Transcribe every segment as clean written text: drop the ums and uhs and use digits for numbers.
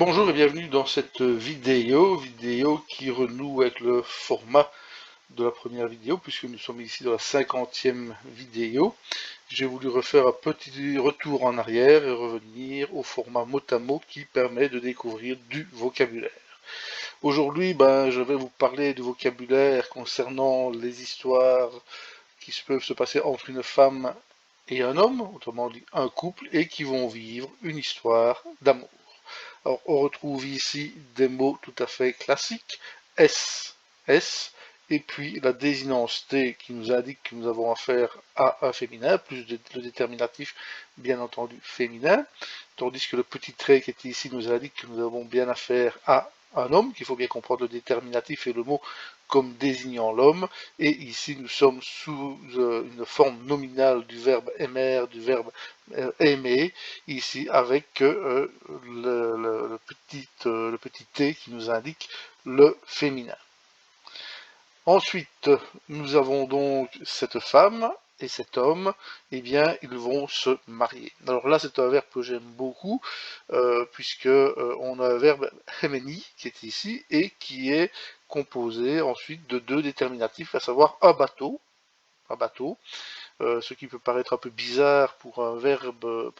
Bonjour et bienvenue dans cette vidéo qui renoue avec le format de la première vidéo puisque nous sommes ici dans la 50e vidéo. J'ai voulu refaire un petit retour en arrière et revenir au format mot à mot qui permet de découvrir du vocabulaire. Aujourd'hui, je vais vous parler de vocabulaire concernant les histoires qui peuvent se passer entre une femme et un homme, autrement dit un couple, et qui vont vivre une histoire d'amour. Alors, on retrouve ici des mots tout à fait classiques, S, S, et puis la désinence T qui nous indique que nous avons affaire à un féminin, plus le déterminatif, bien entendu, féminin, tandis que le petit trait qui est ici nous indique que nous avons bien affaire à un homme, qu'il faut bien comprendre le déterminatif et le mot comme désignant l'homme, et ici nous sommes sous une forme nominale du verbe aimer, du verbe aimer, ici avec le petit t qui nous indique le féminin. Ensuite, nous avons donc cette femme et cet homme, eh bien, ils vont se marier. Alors là, c'est un verbe que j'aime beaucoup, puisque on a un verbe hemeni qui est ici et qui est composé ensuite de deux déterminatifs, à savoir un bateau, ce qui peut paraître un peu bizarre pour un verbe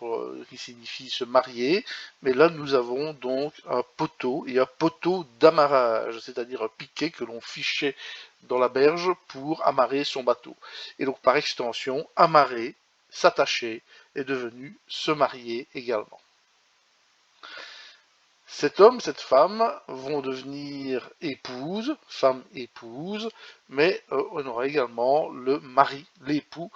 qui signifie se marier, mais là nous avons donc un poteau et un poteau d'amarrage, c'est-à-dire un piquet que l'on fichait dans la berge pour amarrer son bateau. Et donc par extension, amarrer, s'attacher est devenu se marier également. Cet homme, cette femme vont devenir épouses, femme-épouse, mais on aura également le mari, l'époux,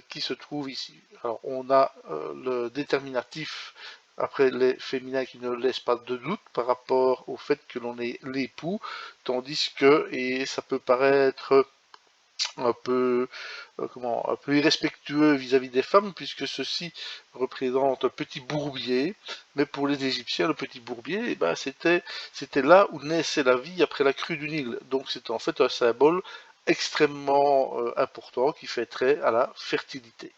qui se trouve ici. Alors on a le déterminatif après les féminins qui ne laissent pas de doute par rapport au fait que l'on est l'époux, tandis que, et ça peut paraître un peu, un peu irrespectueux vis-à-vis des femmes, puisque ceci représente un petit bourbier, mais pour les Égyptiens, le petit bourbier, eh ben, c'était là où naissait la vie après la crue du Nil. Donc c'est en fait un symbole extrêmement important qui fait trait à la fertilité,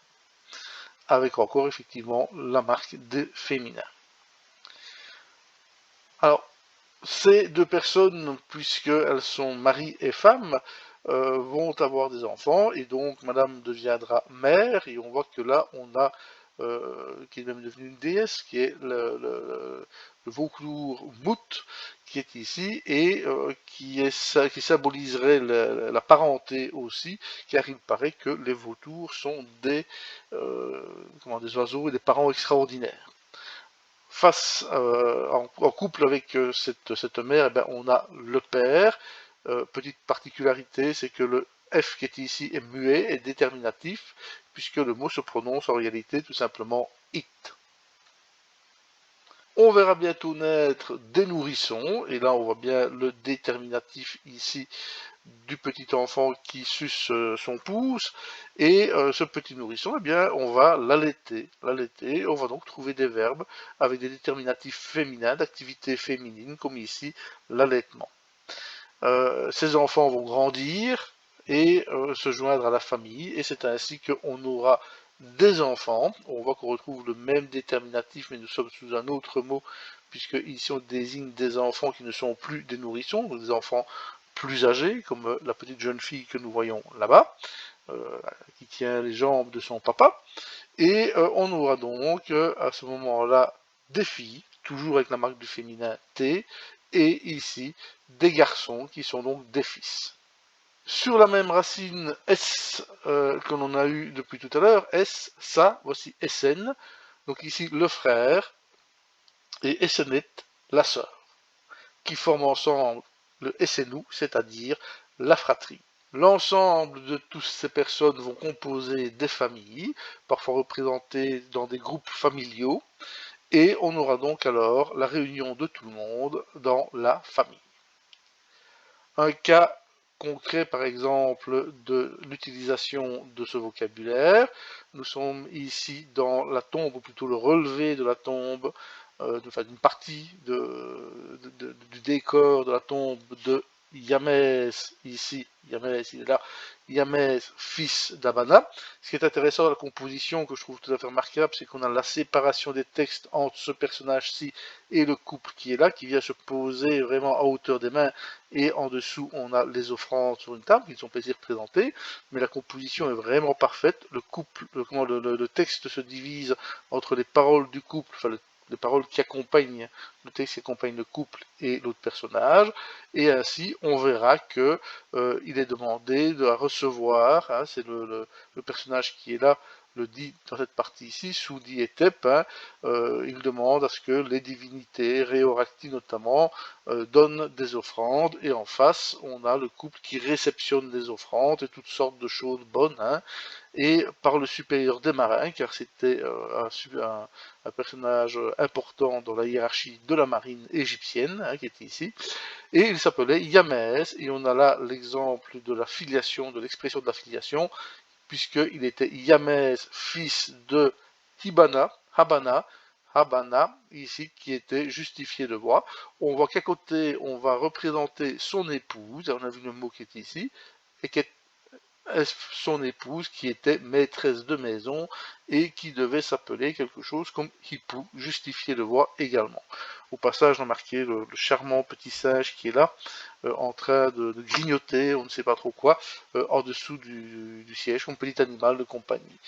avec encore effectivement la marque des féminins. Alors, ces deux personnes, puisqu'elles sont mari et femme, vont avoir des enfants, et donc madame deviendra mère, et on voit que là on a, qui est même devenue une déesse, qui est le vautour Mout, qui est ici, et qui symboliserait la parenté aussi, car il paraît que les vautours sont des oiseaux et des parents extraordinaires. Face en couple avec cette mère, eh ben, on a le père. Petite particularité, c'est que le F qui est ici est muet, est déterminatif, puisque le mot se prononce en réalité tout simplement it. On verra bientôt naître des nourrissons, et là on voit bien le déterminatif ici du petit enfant qui suce son pouce, et ce petit nourrisson, eh bien, on va l'allaiter, on va donc trouver des verbes avec des déterminatifs féminins, d'activité féminine, comme ici, l'allaitement. Ces enfants vont grandir et se joindre à la famille, et c'est ainsi qu'on aura des enfants. On voit qu'on retrouve le même déterminatif, mais nous sommes sous un autre mot, puisque ici on désigne des enfants qui ne sont plus des nourrissons, donc des enfants plus âgés, comme la petite jeune fille que nous voyons là-bas, qui tient les jambes de son papa. Et on aura donc à ce moment-là des filles, toujours avec la marque du féminin T, et ici des garçons qui sont donc des fils. Sur la même racine S que l'on a eu depuis tout à l'heure, S, ça, voici SN, donc ici le frère, et SNet, la sœur, qui forment ensemble le SNU, c'est-à-dire la fratrie. L'ensemble de toutes ces personnes vont composer des familles, parfois représentées dans des groupes familiaux, et on aura donc alors la réunion de tout le monde dans la famille. Un cas concret, par exemple, de l'utilisation de ce vocabulaire, nous sommes ici dans la tombe, ou plutôt le relevé de la tombe, d'une partie du décor de la tombe de Yamès, ici, Yamès, il est là, Yamès, fils d'Abana. Ce qui est intéressant dans la composition, que je trouve tout à fait remarquable, c'est qu'on a la séparation des textes entre ce personnage-ci et le couple qui est là, qui vient se poser vraiment à hauteur des mains, et en dessous, on a les offrandes sur une table, qui ne sont pas ici représentées, mais la composition est vraiment parfaite. Le couple, le texte se divise entre les paroles du couple, enfin les paroles qui accompagnent le texte qui accompagne le couple et l'autre personnage, et ainsi on verra que il est demandé de recevoir, hein, c'est le personnage qui est là, le dit dans cette partie ici, Soudi et Tep, hein, il demande à ce que les divinités, Réoracti notamment, donnent des offrandes, et en face on a le couple qui réceptionne des offrandes et toutes sortes de choses bonnes, hein, et par le supérieur des marins, car c'était un personnage important dans la hiérarchie de la marine égyptienne, hein, qui était ici, et il s'appelait Yamès, et on a là l'exemple de la filiation, de l'expression de la filiation, puisqu'il était Yamès, fils de Habana, ici, qui était justifié de voix. On voit qu'à côté, on va représenter son épouse, on a vu le mot qui est ici, et qui est son épouse qui était maîtresse de maison et qui devait s'appeler quelque chose comme Hippou, justifié de voix également. Au passage, remarquez le charmant petit singe qui est là, en train de grignoter, on ne sait pas trop quoi, en dessous du siège, comme petit animal de compagnie.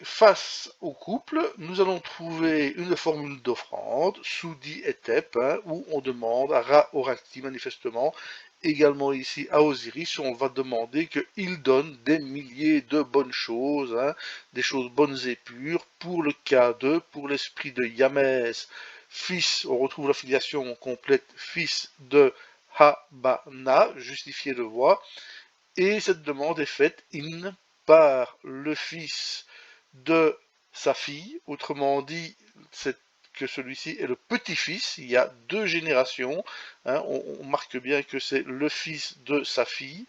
Face au couple, nous allons trouver une formule d'offrande, Soudi et Tep, hein, où on demande à Ra-Horakhti manifestement, également ici à Osiris, on va demander qu'il donne des milliers de bonnes choses, hein, des choses bonnes et pures, pour le cas pour l'esprit de Yamès, fils, on retrouve la filiation complète, fils de Habana, justifié de voix, et cette demande est faite par le fils de sa fille, autrement dit, que celui-ci est le petit-fils, il y a deux générations, hein, on marque bien que c'est le fils de sa fille,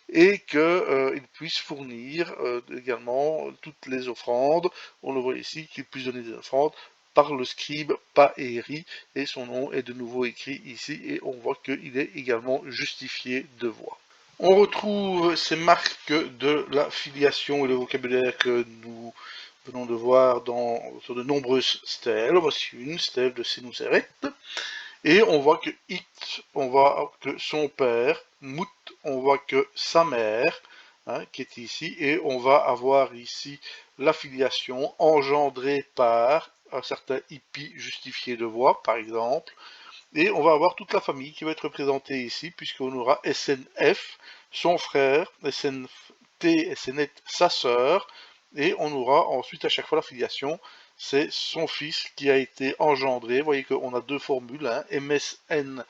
et qu'il puisse fournir également toutes les offrandes, on le voit ici, qu'il puisse donner des offrandes par le scribe Paéri, et son nom est de nouveau écrit ici, et on voit qu'il est également justifié de voix. On retrouve ces marques de la filiation et le vocabulaire que nous venons de voir sur de nombreuses stèles. Voici une stèle de Sénouceret. Et on voit que It, on voit que son père, Mout, on voit que sa mère, hein, qui est ici, et on va avoir ici la filiation engendrée par un certain Hippi justifié de voix, par exemple. Et on va avoir toute la famille qui va être représentée ici, puisqu'on aura SNF, son frère, SNT, SNET, sa sœur, et on aura ensuite à chaque fois la filiation, c'est son fils qui a été engendré. Vous voyez qu'on a deux formules, hein, MSN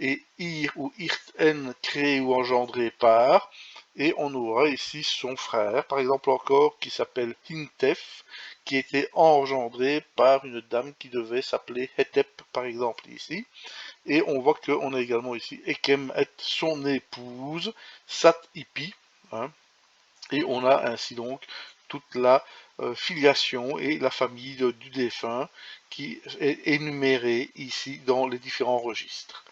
et IR ou IRTN, créé ou engendré par, et on aura ici son frère, par exemple encore, qui s'appelle Hintef, qui était engendré par une dame qui devait s'appeler Hetep, par exemple ici. Et on voit qu'on a également ici Ekem et son épouse, Sat Hippi, hein, et on a ainsi donc toute la filiation et la famille du défunt qui est énumérée ici dans les différents registres.